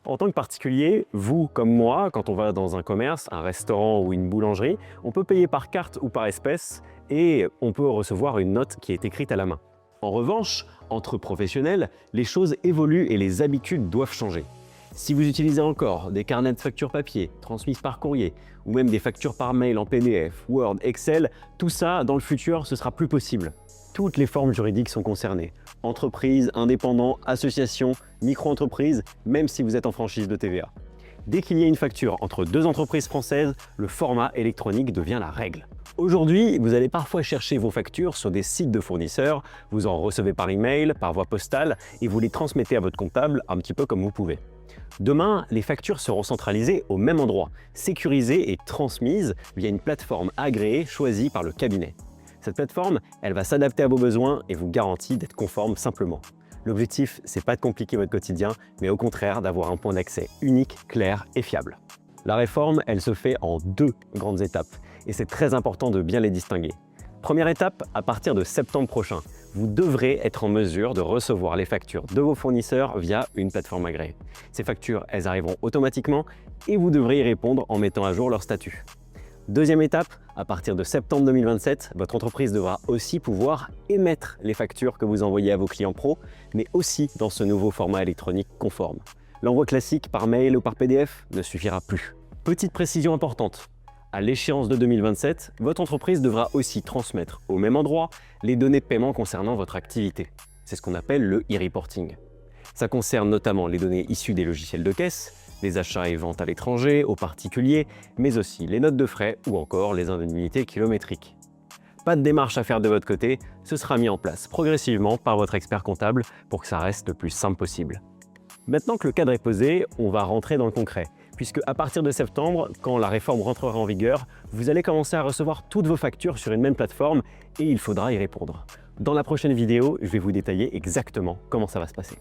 En tant que particulier, vous comme moi, quand on va dans un commerce, un restaurant ou une boulangerie, on peut payer par carte ou par espèce et on peut recevoir une note qui est écrite à la main. En revanche, entre professionnels, les choses évoluent et les habitudes doivent changer. Si vous utilisez encore des carnets de factures papier, transmises par courrier, ou même des factures par mail en PDF, Word, Excel, tout ça, dans le futur, ce sera plus possible. Toutes les formes juridiques sont concernées. Entreprises, indépendants, associations, micro-entreprises, même si vous êtes en franchise de TVA. Dès qu'il y a une facture entre deux entreprises françaises, le format électronique devient la règle. Aujourd'hui, vous allez parfois chercher vos factures sur des sites de fournisseurs, vous en recevez par email, par voie postale, et vous les transmettez à votre comptable un petit peu comme vous pouvez. Demain, les factures seront centralisées au même endroit, sécurisées et transmises via une plateforme agréée choisie par le cabinet. Cette plateforme, elle va s'adapter à vos besoins et vous garantit d'être conforme simplement. L'objectif, c'est pas de compliquer votre quotidien, mais au contraire d'avoir un point d'accès unique, clair et fiable. La réforme, elle se fait en deux grandes étapes et c'est très important de bien les distinguer. Première étape, à partir de septembre prochain, vous devrez être en mesure de recevoir les factures de vos fournisseurs via une plateforme agréée. Ces factures, elles arriveront automatiquement et vous devrez y répondre en mettant à jour leur statut. Deuxième étape, à partir de septembre 2027, votre entreprise devra aussi pouvoir émettre les factures que vous envoyez à vos clients pro, mais aussi dans ce nouveau format électronique conforme. L'envoi classique par mail ou par PDF ne suffira plus. Petite précision importante, à l'échéance de 2027, votre entreprise devra aussi transmettre au même endroit les données de paiement concernant votre activité. C'est ce qu'on appelle le e-reporting. Ça concerne notamment les données issues des logiciels de caisse, les achats et ventes à l'étranger, aux particuliers, mais aussi les notes de frais ou encore les indemnités kilométriques. Pas de démarche à faire de votre côté, ce sera mis en place progressivement par votre expert comptable pour que ça reste le plus simple possible. Maintenant que le cadre est posé, on va rentrer dans le concret, puisque à partir de septembre, quand la réforme rentrera en vigueur, vous allez commencer à recevoir toutes vos factures sur une même plateforme et il faudra y répondre. Dans la prochaine vidéo, je vais vous détailler exactement comment ça va se passer.